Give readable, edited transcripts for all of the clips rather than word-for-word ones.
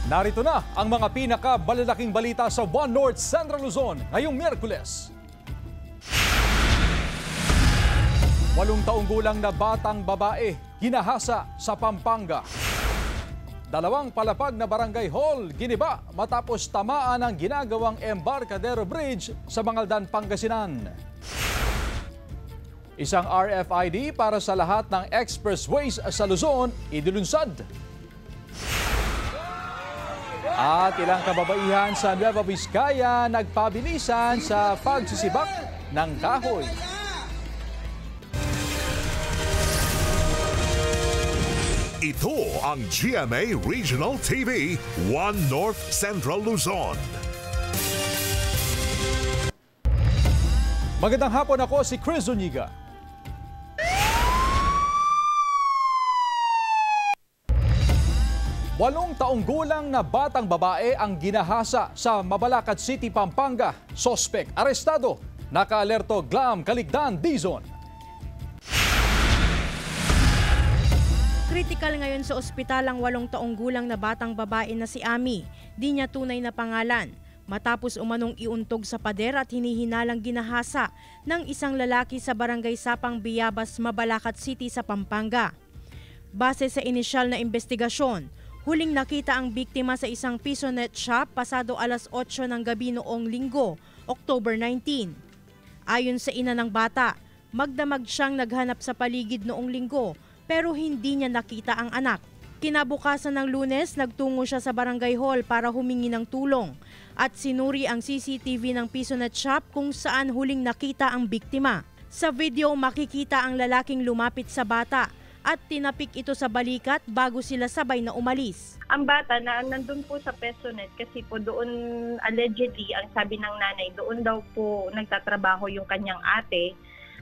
Narito na ang mga pinakamalalaking balita sa One North Central Luzon ngayong Miyerkules. 8 taong gulang na batang babae hinahasa sa Pampanga. 2 palapag na barangay hall giniba matapos tamaan ng ginagawang Embarcadero Bridge sa Mangaldan, Pangasinan. Isang RFID para sa lahat ng expressways sa Luzon idilunsad. At ilang kababaihan sa Nueva Vizcaya nagpabilisan sa pagsisibak ng kahoy. Ito ang GMA Regional TV, One North Central Luzon. Magandang hapon, ako si Chris Zuniga. Walong taong gulang na batang babae ang ginahasa sa Mabalacat City, Pampanga. Sospek arestado. Naka-alerto Glam Caligdan, Dizon. Kritikal ngayon sa ospital ang 8 taong gulang na batang babae na si Ami. Di niya tunay na pangalan. Matapos umanong iuntog sa pader at hinihinalang ginahasa ng isang lalaki sa barangay Sapang Biyabas, Mabalacat City sa Pampanga. Base sa inisyal na investigasyon, huling nakita ang biktima sa isang Pisonet shop pasado alas 8 ng gabi noong Linggo, October 19. Ayon sa ina ng bata, magdamag siyang naghanap sa paligid noong Linggo pero hindi niya nakita ang anak. Kinabukasan ng Lunes, nagtungo siya sa barangay hall para humingi ng tulong at sinuri ang CCTV ng Pisonet shop kung saan huling nakita ang biktima. Sa video, makikita ang lalaking lumapit sa bata at tinapik ito sa balikat bago sila sabay na umalis. Ang bata na nandun po sa Pisonet kasi po doon allegedly, ang sabi ng nanay, doon daw po nagtatrabaho yung kanyang ate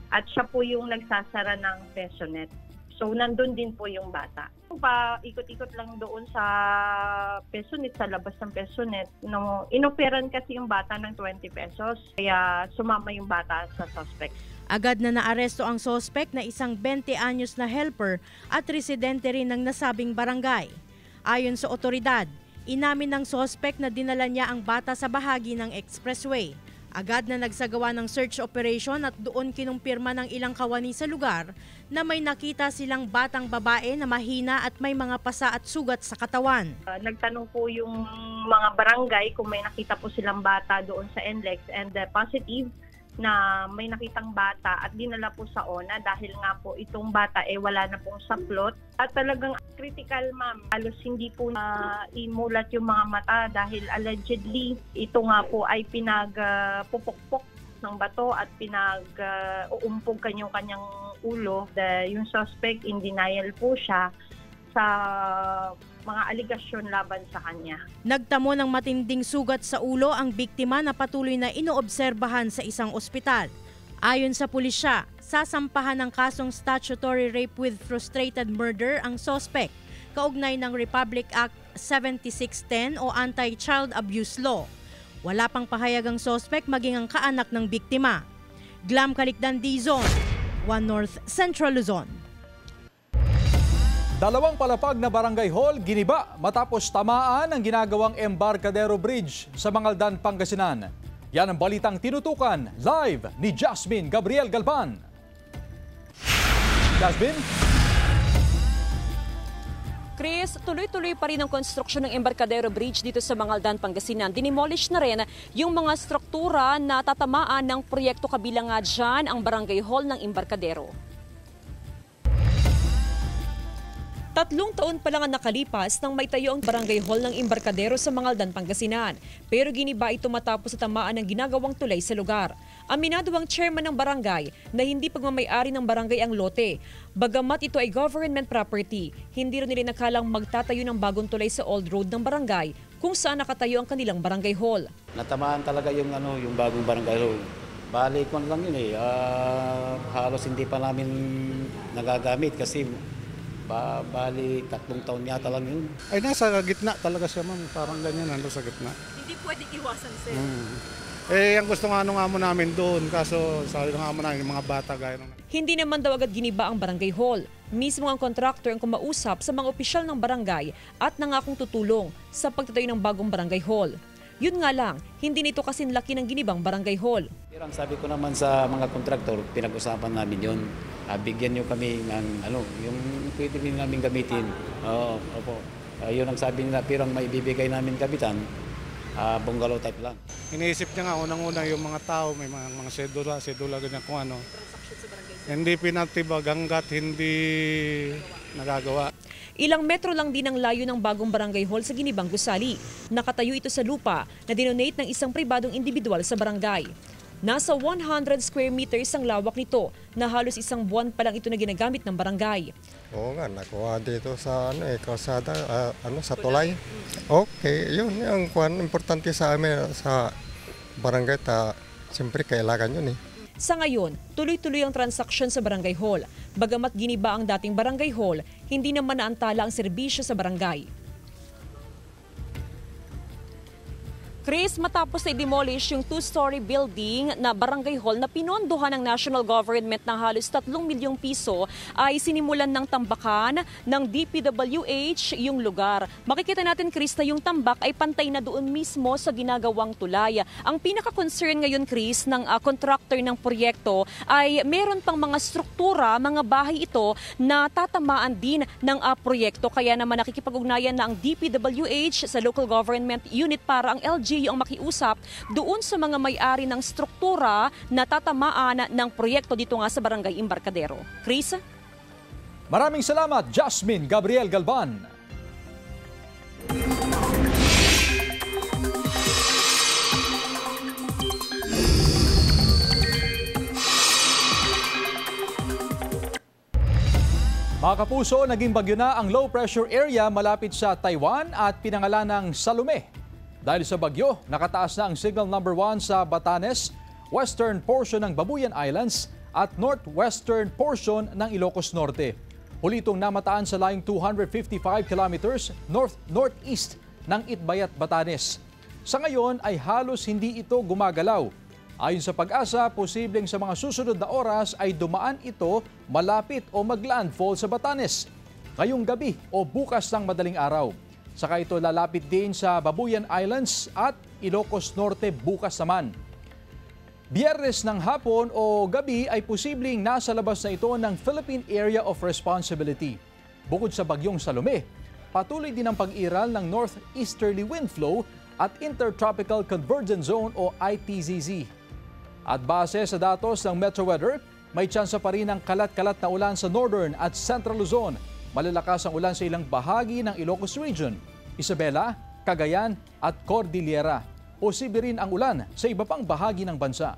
at siya po yung nagsasara ng Pisonet. So nandun din po yung bata. Ikot-ikot lang doon sa Pisonet, sa labas ng Pisonet. No, inoperan kasi yung bata ng 20 pesos. Kaya sumama yung bata sa suspect. Agad na naaresto ang suspect na isang 20 anyos na helper at residente rin ng nasabing barangay. Ayon sa otoridad, inamin ng suspect na dinala niya ang bata sa bahagi ng expressway. Agad na nagsagawa ng search operation at doon kinumpirma ng ilang kawani sa lugar na may nakita silang batang babae na mahina at may mga pasa at sugat sa katawan. Nagtanong po yung mga barangay kung may nakita po silang bata doon sa NLEX and positive na may nakitang bata at dinala po sa ONA dahil nga po itong bata wala na pong saplot at talagang critical, ma'am. Halos hindi po na imulat yung mga mata dahil allegedly ito nga po ay pinagpupukpok ng bato at pinag-uumpog kanyang ulo. Yung suspect in denial po siya sa mga aligasyon laban sa kanya. Nagtamo ng matinding sugat sa ulo ang biktima na patuloy na inoobserbahan sa isang ospital. Ayon sa pulisya, sasampahan ng kasong statutory rape with frustrated murder ang suspect, kaugnay ng Republic Act 7610 o Anti-Child Abuse Law. Wala pang pahayag ang suspect maging ang kaanak ng biktima. Glam Caligdan, Dizon, One North Central Luzon. 2 palapag na barangay hall giniba matapos tamaan ang ginagawang Embarcadero Bridge sa Mangaldan, Pangasinan. Yan ang balitang tinutukan live ni Jasmine Gabriel Galban. Jasmine? Chris, tuloy-tuloy pa rin ang konstruksyon ng Embarcadero Bridge dito sa Mangaldan, Pangasinan. Dinimolish na rin yung mga struktura na tatamaan ng proyekto, kabilang nga dyan ang barangay hall ng Embarcadero. 3 taon pa lang ang nakalipas nang maitayo ang barangay hall ng Embarcadero sa Mangaldan, Pangasinan. Pero giniba ito matapos sa tamaan ng ginagawang tulay sa lugar. Aminado ang chairman ng barangay na hindi pagmamay-ari ng barangay ang lote. Bagamat ito ay government property, hindi rin nila nakalang magtatayo ng bagong tulay sa old road ng barangay kung saan nakatayo ang kanilang barangay hall. Natamaan talaga yung bagong barangay hall. Balik ko lang yun halos hindi pa namin nagagamit kasi bali 3 taon yata lang yun. Ay, nasa gitna talaga siya, ma'am. Parang ganyan, nandun sa gitna. Hindi pwede iwasan, sir. Ang gusto nga mo namin doon, kaso sabi nga mo namin yung mga bata gaya nung... Hindi naman daw agad giniba ang barangay hall. Mismo ang kontraktor ang kumausap sa mga opisyal ng barangay at nangakong tutulong sa pagtatayo ng bagong barangay hall. Yun nga lang, hindi nito kasing laki ng ginibang barangay hall. Pero ang sabi ko naman sa mga kontraktor, pinag-usapan namin yun. Bigyan nyo kami ng yung pwede rin namin gamitin. Oo, opo. Yun ang sabi nila, pero ang maibibigay namin kapitan, bungalow type lang. Iniisip niya nga, unang-una yung mga tao, may mga sedula, ganyan kung ano. Hindi pinatibag hanggat hindi nagagawa. Ilang metro lang din ang layo ng bagong barangay hall sa Ginibang, Gusali. Nakatayo ito sa lupa na dinonate ng isang pribadong individual sa barangay. Nasa 100 square meters ang lawak nito na halos isang buwan pa lang ito na ginagamit ng barangay. Oo nga, nakuha dito sa kalsada, sa tulay. Okay, yun ang importante sa amin sa barangay. Siyempre, kailangan yun . Sa ngayon, tuloy-tuloy ang transaksyon sa barangay hall. Bagamat giniba ang dating barangay hall, hindi naman naantala ang serbisyo sa barangay. Chris, matapos na i-demolish yung 2-story building na barangay hall na pinondohan ng national government ng halos 3 milyong piso, ay sinimulan ng tambakan ng DPWH yung lugar. Makikita natin, Chris, na yung tambak ay pantay na doon mismo sa ginagawang tulay. Ang pinaka-concern ngayon, Chris, ng contractor ng proyekto ay meron pang mga struktura, mga bahay ito na tatamaan din ng proyekto. Kaya naman nakikipag-ugnayan na ang DPWH sa local government unit para ang LG ang makiusap doon sa mga may-ari ng struktura na tatamaan ng proyekto dito nga sa Barangay Embarcadero. Chris? Maraming salamat, Jasmine Gabriel Galban. Mga kapuso, naging bagyo na ang low pressure area malapit sa Taiwan at pinangalan ng Salome. Dahil sa bagyo, nakataas na ang signal number 1 sa Batanes, western portion ng Babuyan Islands at northwestern portion ng Ilocos Norte. Huli itong namataan sa layong 255 kilometers north-northeast ng Itbayat, Batanes. Sa ngayon ay halos hindi ito gumagalaw. Ayon sa Pag-asa, posibleng sa mga susunod na oras ay dumaan ito malapit o mag-landfall sa Batanes ngayong gabi o bukas ng madaling araw. Saka ito lalapit din sa Babuyan Islands at Ilocos Norte bukas naman. Biyernes ng hapon o gabi ay posibleng nasa labas na ito ng Philippine Area of Responsibility. Bukod sa bagyong Salome, patuloy din ang pag-iral ng northeasterly wind flow at Intertropical Convergence Zone o ITZZ. At base sa datos ng Metro Weather, may tsansa pa rin ng kalat-kalat na ulan sa Northern at Central Luzon. Malalakas ang ulan sa ilang bahagi ng Ilocos Region, Isabela, Cagayan at Cordillera. Posible rin ang ulan sa iba pang bahagi ng bansa.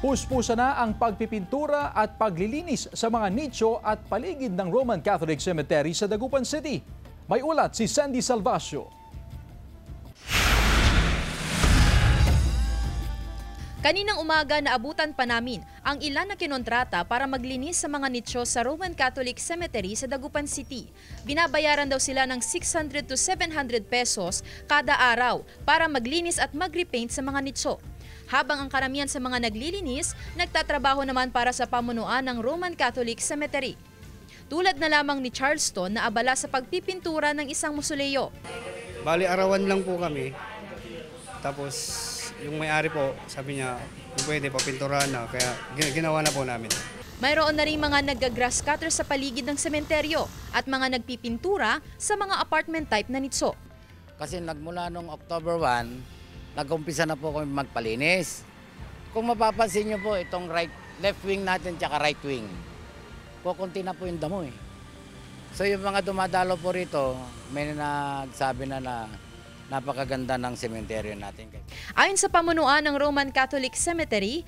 Puspusa na ang pagpipintura at paglilinis sa mga nicho at paligid ng Roman Catholic Cemetery sa Dagupan City. May ulat si Sandy Salvacio. Kaninang umaga naabutan pa namin ang ilan na kinontrata para maglinis sa mga nicho sa Roman Catholic Cemetery sa Dagupan City. Binabayaran daw sila ng 600 to 700 pesos kada araw para maglinis at mag-repaint sa mga nicho. Habang ang karamihan sa mga naglilinis, nagtatrabaho naman para sa pamunuan ng Roman Catholic Cemetery. Tulad na lamang ni Charleston na abala sa pagpipintura ng isang mausoleo. Bali arawan lang po kami. Tapos yung may-ari po, sabi niya, kung pwede papinturahan na, kaya ginawa na po namin. Mayroon na rin mga nag-grass cutter sa paligid ng sementeryo at mga nagpipintura sa mga apartment type na nitso. Kasi nagmula nung October 1, nag-umpisa na po kami magpalinis. Kung mapapansin niyo po, itong left wing natin tsaka right wing, kukunti na po yung damo eh. So yung mga dumadalo po rito, may nagsabi na napakaganda ng sementeryo natin. Ayon sa pamunuan ng Roman Catholic Cemetery,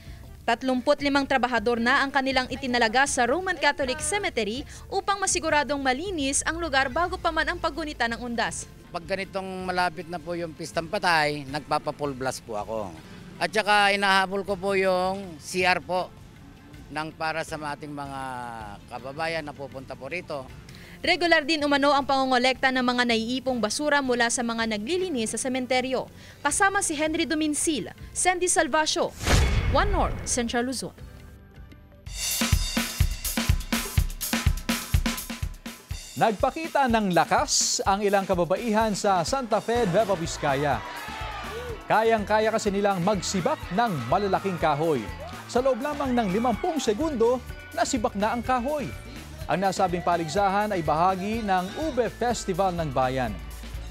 35 trabahador na ang kanilang itinalaga sa Roman Catholic Cemetery upang masiguradong malinis ang lugar bago pa man ang paggunita ng undas. Pag ganitong malapit na po yung pistang patay, nagpapa-full blast po ako. At saka inahabol ko po yung CR po para sa ating mga kababayan na pupunta po rito. Regular din umano ang pangongolekta ng mga naiipong basura mula sa mga naglilinis sa sementeryo. Kasama si Henry Dominsil, Sandy Salvacio, One North, Central Luzon. Nagpakita ng lakas ang ilang kababaihan sa Santa Fe, Nueva Vizcaya. Kayang-kaya kasi nilang magsibak ng malalaking kahoy. Sa loob lamang ng 50 segundo, nasibak na ang kahoy. Ang nasabing paligsahan ay bahagi ng Ube Festival ng Bayan.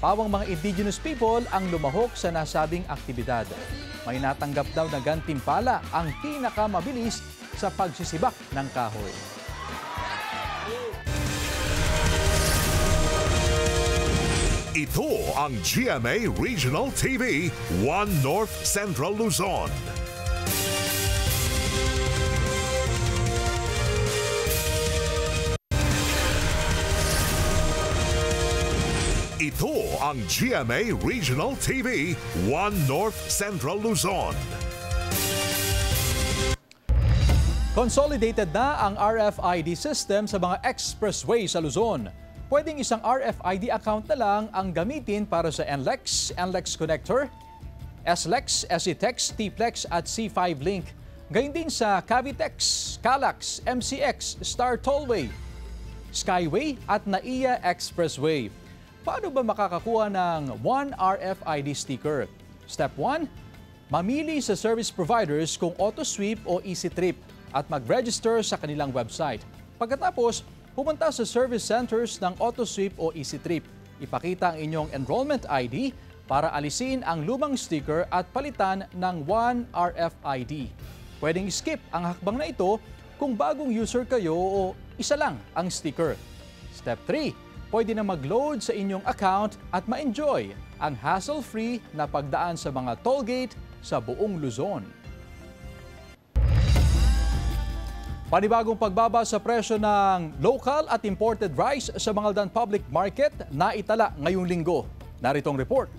Pawang mga indigenous people ang lumahok sa nasabing aktibidad. May natanggap daw na gantimpala ang pinakamabilis sa pagsisibak ng kahoy. Ito ang GMA Regional TV, One North Central Luzon. Ito ang GMA Regional TV, One North Central Luzon. Consolidated na ang RFID system sa mga expressway sa Luzon. Pwedeng isang RFID account na lang ang gamitin para sa NLEX, NLEX Connector, SLEX, SETEX, TPLEX at C5 Link. Gayun din sa Cavitex, Calax, MCX, Star Tollway, Skyway at NAIA Expressway. Paano ba makakakuha ng One RFID sticker? Step 1, mamili sa service providers kung AutoSweep o EasyTrip at mag-register sa kanilang website. Pagkatapos, pumunta sa service centers ng AutoSweep o EasyTrip. Ipakita ang inyong enrollment ID para alisin ang lumang sticker at palitan ng One RFID. Pwedeng skip ang hakbang na ito kung bagong user kayo o isa lang ang sticker. Step 3, pwede na mag-load sa inyong account at ma-enjoy ang hassle-free na pagdaan sa mga tollgate sa buong Luzon. Panibagong pagbaba sa presyo ng local at imported rice sa Mangaldan Public Market na itala ngayong linggo. Narito ang report.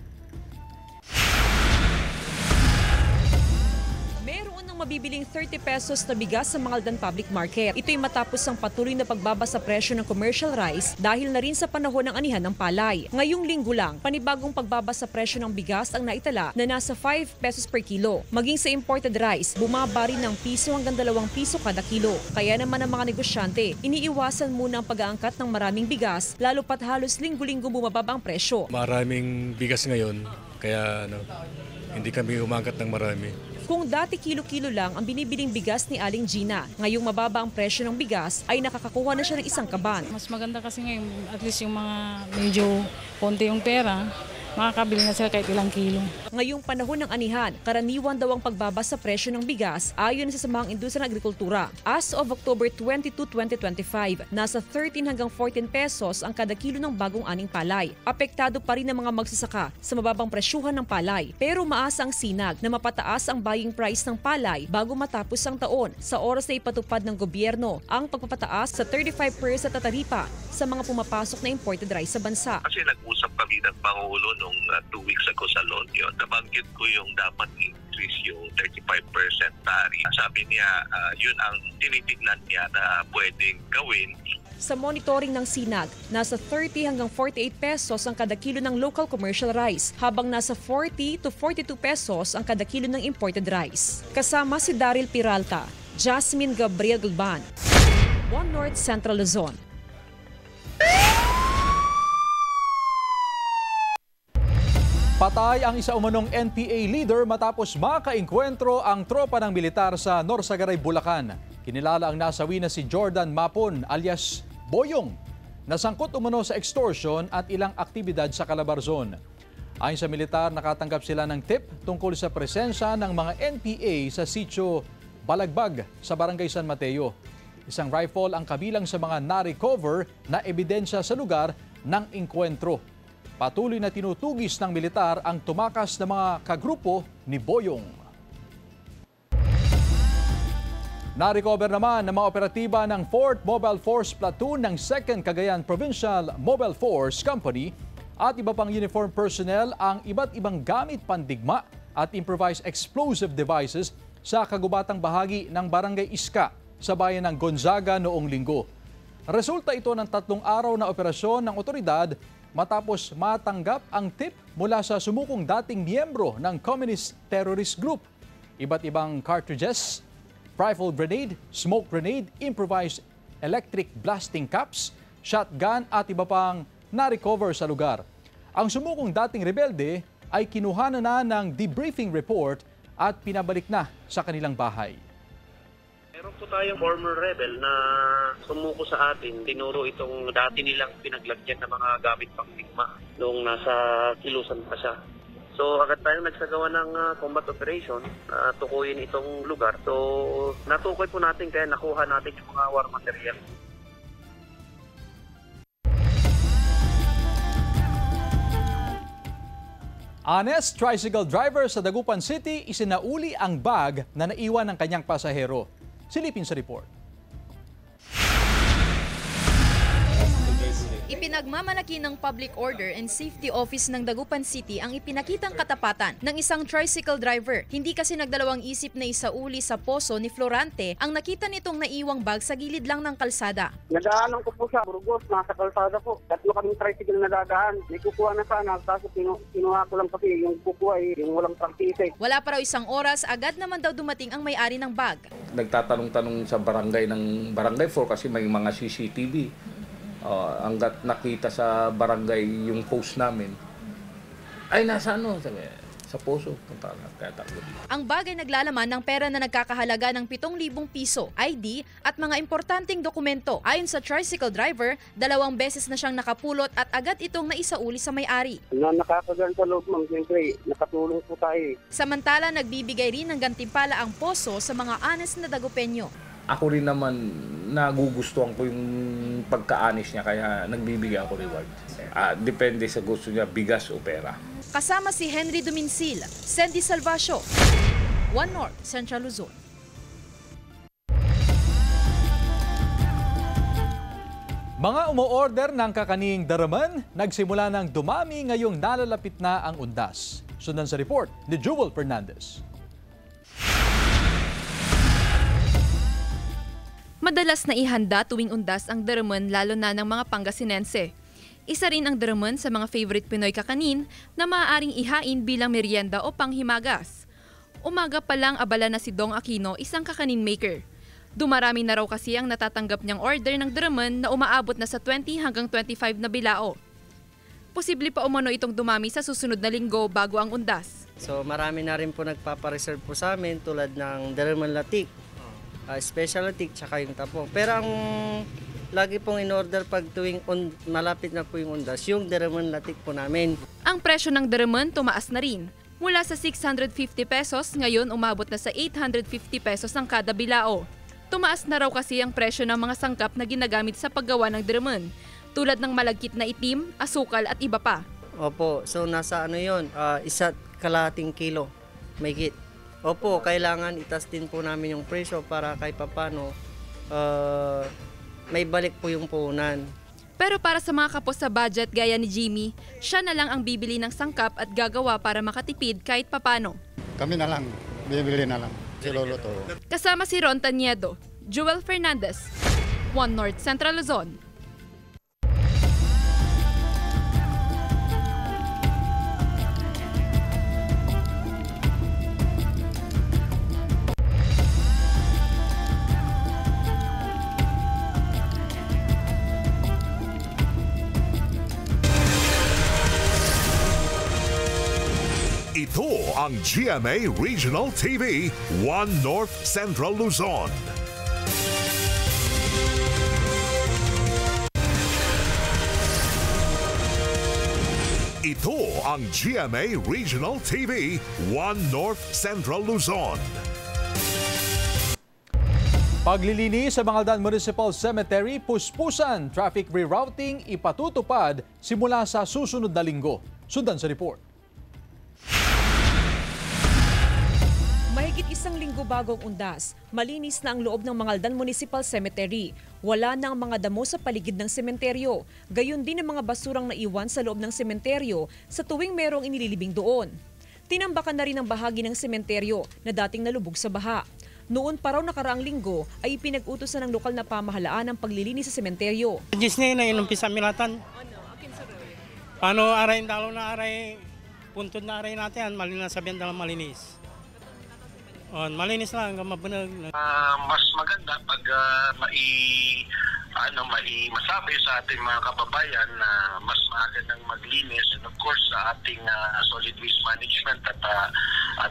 Meron ng mabibiling 30 pesos na bigas sa Mangaldan Public Market. Ito'y matapos ang patuloy na pagbaba sa presyo ng commercial rice dahil na rin sa panahon ng anihan ng palay. Ngayong linggo lang, panibagong pagbaba sa presyo ng bigas ang naitala na nasa 5 pesos per kilo. Maging sa imported rice, bumaba rin ng piso hanggang 2 piso kada kilo. Kaya naman ang mga negosyante, iniiwasan muna ang pag-aangkat ng maraming bigas, lalo pat halos linggo-linggo bumababa ang presyo. Maraming bigas ngayon, kaya hindi kami umangkat ng marami. Kung dati kilo-kilo lang ang binibiling bigas ni Aling Gina, ngayong mababa ang presyo ng bigas ay nakakakuha na siya ng isang kaban. Mas maganda kasi ngayon, at least yung mga medyo konti yung pera, makakabili na sila kahit ilang kilo. Ngayong panahon ng anihan, karaniwan daw ang pagbaba sa presyo ng bigas ayon sa Samahang Industriya ng Agrikultura. As of October 22, 2025, nasa 13 hanggang 14 pesos ang kada kilo ng bagong aning palay. Apektado pa rin ang mga magsasaka sa mababang presyuhan ng palay. Pero maasa ang sinag na mapataas ang buying price ng palay bago matapos ang taon sa oras na ipatupad ng gobyerno ang pagpapataas sa 35% na taripa sa mga pumapasok na imported rice sa bansa. Kasi nag-usap kami ng Pangulo nung 2 weeks ago sa Lonyo. Nabanggit ko yung dapat increase yung 35% tariff. Sabi niya, yun ang tinitignan niya na pwedeng gawin. Sa monitoring ng Sinag, nasa 30 hanggang 48 pesos ang kada kilo ng local commercial rice, habang nasa 40 to 42 pesos ang kada kilo ng imported rice. Kasama si Daryl Peralta, Jasmine Gabriel Gulban, One North Central Luzon. Patay ang isa umanong NPA leader matapos makaengkwentro ang tropa ng militar sa Norsagaray, Bulacan. Kinilala ang nasawi na si Jordan Mapon alias Boyong. Nasangkot umano sa extortion at ilang aktibidad sa Calabarzon. Ayon sa militar, nakatanggap sila ng tip tungkol sa presensya ng mga NPA sa sitio Balagbag sa Barangay San Mateo. Isang rifle ang kabilang sa mga na-recover na ebidensya sa lugar ng engkwentro. Patuloy na tinutugis ng militar ang tumakas na mga kagrupo ni Boyong. Na-recover naman ng mga operatiba ng 4th Mobile Force Platoon ng 2nd Cagayan Provincial Mobile Force Company at iba pang uniform personnel ang iba't ibang gamit pandigma at improvised explosive devices sa kagubatang bahagi ng Barangay Iska sa bayan ng Gonzaga noong linggo. Resulta ito ng 3 araw na operasyon ng otoridad matapos matanggap ang tip mula sa sumukong dating miyembro ng Communist Terrorist Group. Iba't ibang cartridges, rifle grenade, smoke grenade, improvised electric blasting caps, shotgun at iba pang na-recover sa lugar. Ang sumukong dating rebelde ay kinuhanan na ng debriefing report at pinabalik na sa kanilang bahay. Meron po tayong former rebel na sumuko sa atin. Tinuro itong dati nilang pinaglagyan ng mga gamit pang-digma noong nasa Kilusan pa siya. So agad tayong nagsagawa ng combat operation, tukuyin itong lugar. So natukoy po natin kaya nakuha natin yung mga war material. Honest tricycle driver sa Dagupan City isinauli ang bag na naiwan ng kanyang pasahero. Silipin sa report. Ipinagmamalaki ng Public Order and Safety Office ng Dagupan City ang ipinakitang katapatan ng isang tricycle driver. Hindi kasi nagdalawang isip na isauli sa poso ni Florante ang nakita nitong naiwang bag sa gilid lang ng kalsada. Nadaanan ko po sa Burgos, nasa kalsada po. 3 kaming tricycle na dadaan. May kukuha na sana, kaso kinuha ko lang kasi yung kukuha yung walang prangkisa. Wala pa raw 1 oras, agad naman daw dumating ang may-ari ng bag. Nagtatanong-tanong sa barangay ng Barangay 4 kasi may mga CCTV. Hanggat nakita sa barangay yung post namin, ay nasa sa poso. Kaya takbo dito. Ang bag ay naglalaman ng pera na nagkakahalaga ng 7,000 piso, ID at mga importanteng dokumento. Ayon sa tricycle driver, 2 beses na siyang nakapulot at agad itong naisauli sa may-ari. Nakakagan sa loob, ma'am. Siyempre, nakatulong po tayo. Samantala, nagbibigay rin ng gantimpala ang poso sa mga honest na Dagupenyo. Ako rin naman nagugustuhan ko yung pagka-honest niya kaya nagbibigay ako reward. Depende sa gusto niya, bigas o pera. Kasama si Henry Duminsil, Sandy Salvacio, One North, Central Luzon. Mga umu-order ng kakaning daraman, nagsimula ng dumami ngayong nalalapit na ang undas. Sundan sa report ni Jewel Fernandez. Madalas na ihanda tuwing undas ang daraman lalo na ng mga Pangasinense. Isa rin ang daraman sa mga favorite Pinoy kakanin na maaaring ihain bilang merienda o panghimagas. Umaga pa lang abala na si Dong Aquino, isang kakanin maker. Dumarami na raw kasi ang natatanggap niyang order ng daraman na umaabot na sa 20 hanggang 25 na bilao. Posible pa umano itong dumami sa susunod na linggo bago ang undas. So marami na rin po nagpapareserve po sa amin tulad ng daraman latik, special latik, tsaka yung tapong. Pero ang lagi pong in-order pag tuwing malapit na po yung undas, yung daraman latik po namin. Ang presyo ng daraman tumaas na rin. Mula sa 650 pesos, ngayon umabot na sa 850 pesos ang kada bilao. Tumaas na raw kasi ang presyo ng mga sangkap na ginagamit sa paggawa ng daraman, tulad ng malagkit na itim, asukal at iba pa. Opo, so nasa yun, 1 kalahating kilo, may higit. Opo, kailangan itas din po namin yung presyo para kahit papano may balik po yung puhunan. Pero para sa mga kapos sa budget gaya ni Jimmy, siya na lang ang bibili ng sangkap at gagawa para makatipid kahit papano. Kami na lang, bibili na lang. Si Lolo to. Kasama si Ron Taniedo, Jewel Fernandez, One North, Central Luzon. Ito ang GMA Regional TV, One North Central Luzon. Ito ang GMA Regional TV, One North Central Luzon. Paglilinis sa Mangaldan Municipal Cemetery, puspusan, traffic rerouting ipatutupad simula sa susunod na linggo. Sundan sa report. Mahigit 1 linggo bagong undas, malinis na ang loob ng Mangaldan Municipal Cemetery. Wala na ang mga damo sa paligid ng sementeryo. Gayon din ang mga basurang naiwan sa loob ng sementeryo sa tuwing merong inililibing doon. Tinambakan na rin ang bahagi ng sementeryo na dating nalubog sa baha. Noon pa raw nakaraang linggo ay ipinag-utosan ng lokal na pamahalaan ang paglilinis sa sementeryo. Disney na inumpisa milatan. Paano aray talo na aray, puntod na aray natin, malinis sabihan dalang malinis. Malinis lang, mabanag. Mas maganda pag masabi sa ating mga kababayan na mas maaga nang maglinis, and of course sa ating solid waste management at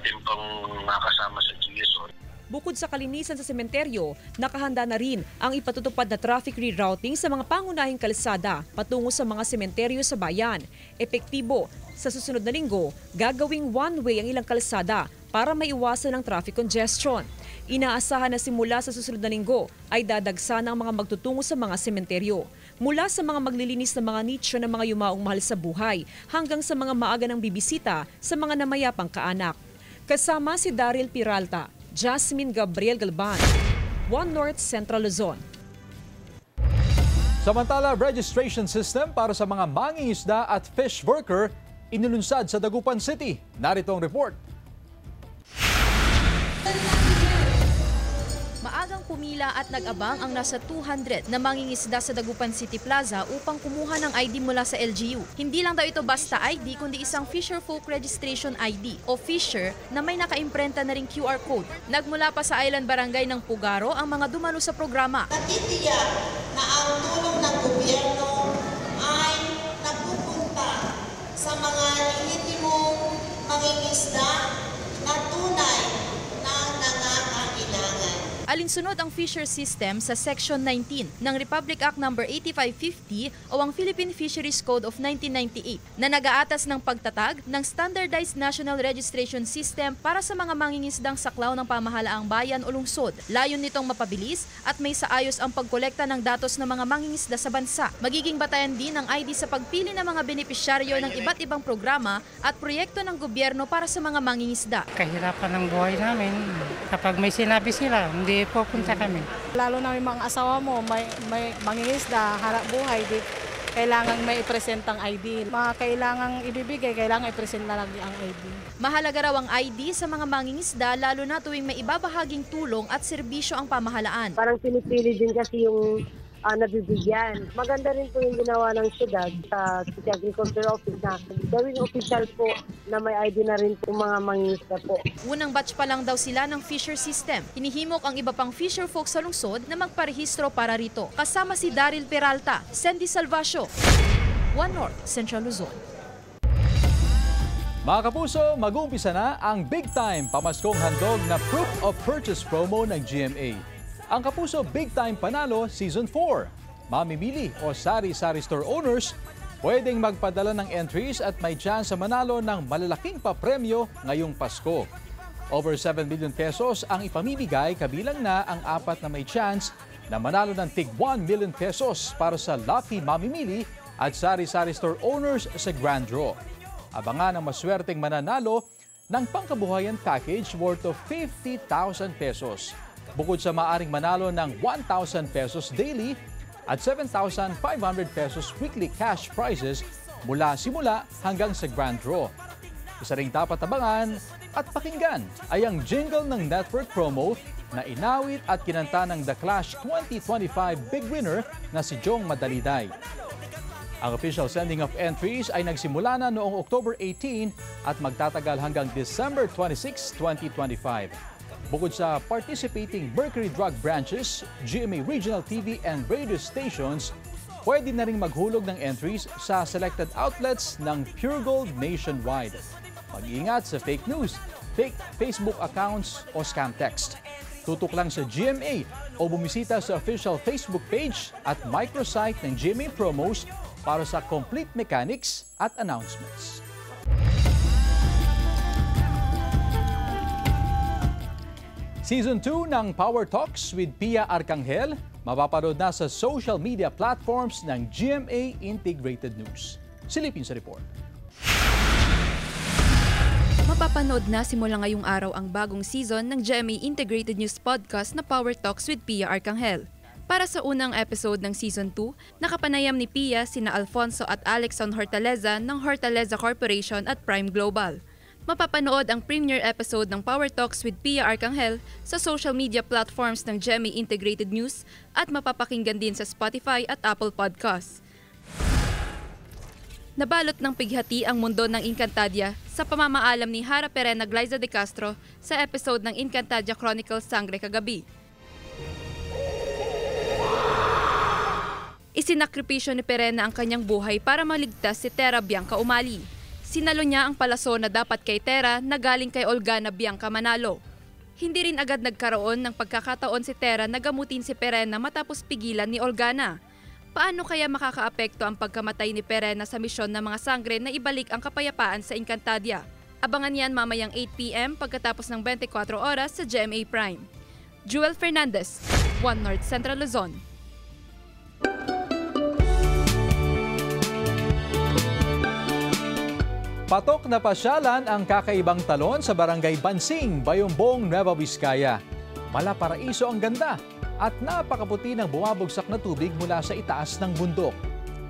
ating pang kasama sa GSO. Bukod sa kalinisan sa sementeryo, nakahanda na rin ang ipatutupad na traffic rerouting sa mga pangunahing kalsada patungo sa mga sementeryo sa bayan. Epektibo, sa susunod na linggo, gagawing one-way ang ilang kalsada para maiwasan ang traffic congestion. Inaasahan na simula sa susunod na linggo ay dadagsa ng mga magtutungo sa mga sementeryo. Mula sa mga maglilinis ng mga nicho ng mga yumaong mahal sa buhay hanggang sa mga maaga ng bibisita sa mga namayapang kaanak. Kasama si Daryl Peralta, Jasmine Gabriel Galban, One North Central Luzon. Samantala, registration system para sa mga mangingisda at fish worker inilunsad sa Dagupan City. Narito ang report. Maagang pumila at nag-abang ang nasa 200 na mangingisda sa Dagupan City Plaza upang kumuha ng ID mula sa LGU. Hindi lang daw ito basta ID kundi isang Fisher Folk Registration ID o Fisher na may nakaimprenta na ring QR code. Nagmula pa sa Island Barangay ng Pugaro ang mga dumalo sa programa. Natitiyak na ang tulong ng gobyerno ay napupunta sa mga lehitimong mangingisda na tunay na nangangailangan. Alinsunod ang Fisher System sa Section 19 ng Republic Act No. 8550 o ang Philippine Fisheries Code of 1998 na nag-aatas ng pagtatag ng Standardized National Registration System para sa mga mangingisdang saklaw ng pamahalaang bayan o lungsod. Layon nitong mapabilis at may saayos ang pagkolekta ng datos ng mga mangingisda sa bansa. Magiging batayan din ng ID sa pagpili ng mga benepisyaryo ng iba't ibang programa at proyekto ng gobyerno para sa mga mangingisda. Kahirapan ng buhay namin. Kapag may sinabi sila, hindi pupunta kami. Lalo na may mga asawa mo, may mangingisda, harap buhay, kailangan may i-present ang ID. Mga kailangang ibibigay, kailangan i-present na lang ang ID. Mahalaga raw ang ID sa mga mangingisda lalo na tuwing may ibabahaging tulong at serbisyo ang pamahalaan. Parang pinipili din kasi yung nabibigyan. Maganda rin po yung ginawa ng syudad sa City Agriculture Office na gawing official po na may ID na rin po mga mangingisda po. Unang batch pa lang daw sila ng Fisher System. Hinihimok ang iba pang fisher folk sa lungsod na magparehistro para rito. Kasama si Daryl Peralta, Sandy Salvacio, One North Central Luzon. Mga kapuso, mag-uumpisa na ang big time pamaskong handog na Proof of Purchase promo ng GMA. Ang Kapuso Big Time Panalo Season 4. Mamimili o sari-sari store owners pwedeng magpadala ng entries at may chance sa manalo ng malalaking papremyo ngayong Pasko. Over 7 million pesos ang ipamimigay, kabilang na ang 4 na may chance na manalo ng tig 1 million pesos para sa Lucky Mamimili at sari-sari store owners sa Grand Draw. Abangan ang maswerteng mananalo ng pangkabuhayan package worth of 50,000 pesos. Bukod sa maaring manalo ng 1,000 pesos daily at 7,500 pesos weekly cash prizes mula simula hanggang sa Grand Draw. Isa ring dapat abangan at pakinggan ay ang jingle ng network promo na inawit at kinanta ng The Clash 2025 Big Winner na si Jong Madaliday. Ang official sending of entries ay nagsimula na noong October 18 at magtatagal hanggang December 26, 2025. Bukod sa participating Mercury Drug branches, GMA Regional TV and radio stations, pwede na rin maghulog ng entries sa selected outlets ng Pure Gold nationwide. Mag-iingat sa fake news, fake Facebook accounts o scam text. Tutok lang sa GMA o bumisita sa official Facebook page at microsite ng GMA Promos para sa complete mechanics at announcements. Season 2 ng Power Talks with Pia Arcangel mapapanood na sa social media platforms ng GMA Integrated News. Silipin sa report. Mapapanood na simula ngayong araw ang bagong season ng GMA Integrated News Podcast na Power Talks with Pia Arcangel. Para sa unang episode ng Season 2, nakapanayam ni Pia sina Alfonso at Alexon Hortaleza ng Hortaleza Corporation at Prime Global. Mapapanood ang premiere episode ng Power Talks with Pia Arcangel sa social media platforms ng GMA Integrated News at mapapakinggan din sa Spotify at Apple Podcasts. Nabalot ng pighati ang mundo ng Encantadia sa pamamaalam ni Hara Perena Glyza de Castro sa episode ng Encantadia Chronicles Sangre kagabi. Isinakripisyo ni Perena ang kanyang buhay para maligtas si Tera Bianca Umali. Sinalo niya ang palaso na dapat kay Tera na galing kay Olgana Bianca Manalo. Hindi rin agad nagkaroon ng pagkakataon si Tera na gamutin si Perena matapos pigilan ni Olgana. Paano kaya makakaapekto ang pagkamatay ni Perena sa misyon ng mga sangre na ibalik ang kapayapaan sa Encantadia? Abangan yan mamayang 8 p.m. pagkatapos ng 24 oras sa GMA Prime. Jewel Fernandez, One North Central Luzon. Patok na pasyalan ang kakaibang talon sa Barangay Bansing, Bayumbong, Nueva Vizcaya. Malaparaiso ang ganda at napakaputi ng bumabagsak na tubig mula sa itaas ng bundok.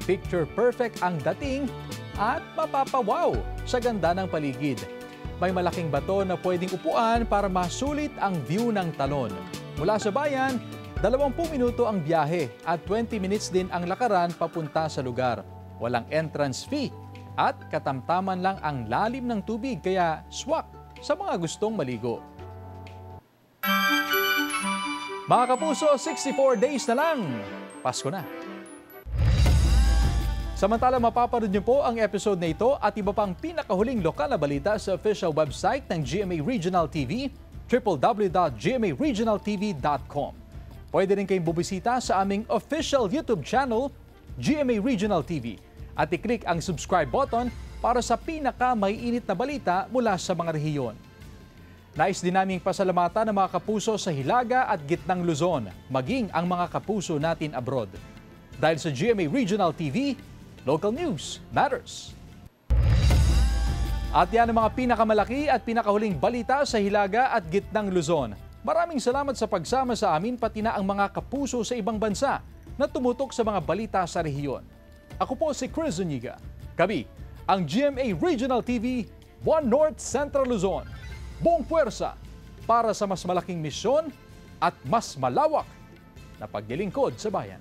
Picture perfect ang dating at mapapawaw sa ganda ng paligid. May malaking bato na pwedeng upuan para masulit ang view ng talon. Mula sa bayan, 20 minuto ang biyahe at 20 minutes din ang lakaran papunta sa lugar. Walang entrance fee at katamtaman lang ang lalim ng tubig kaya swak sa mga gustong maligo. Mga kapuso, 64 days na lang. Pasko na. Samantala, mapapanood niyo po ang episode na ito at iba pang pinakahuling lokal na balita sa official website ng GMA Regional TV, www.gmaregionaltv.com. Pwede rin kayong bubisita sa aming official YouTube channel, GMA Regional TV, at i-click ang subscribe button para sa pinaka-maiinit na balita mula sa mga rehiyon. Nais din naming pasalamatan ng mga kapuso sa Hilaga at Gitnang Luzon, maging ang mga kapuso natin abroad. Dahil sa GMA Regional TV, local news matters. At yan ang mga pinakamalaki at pinakahuling balita sa Hilaga at Gitnang Luzon. Maraming salamat sa pagsama sa amin pati na ang mga kapuso sa ibang bansa na tumutok sa mga balita sa rehiyon. Ako po si Chris Zuniga. Kami, ang GMA Regional TV, One North Central Luzon. Buong puwersa para sa mas malaking misyon at mas malawak na paglilingkod sa bayan.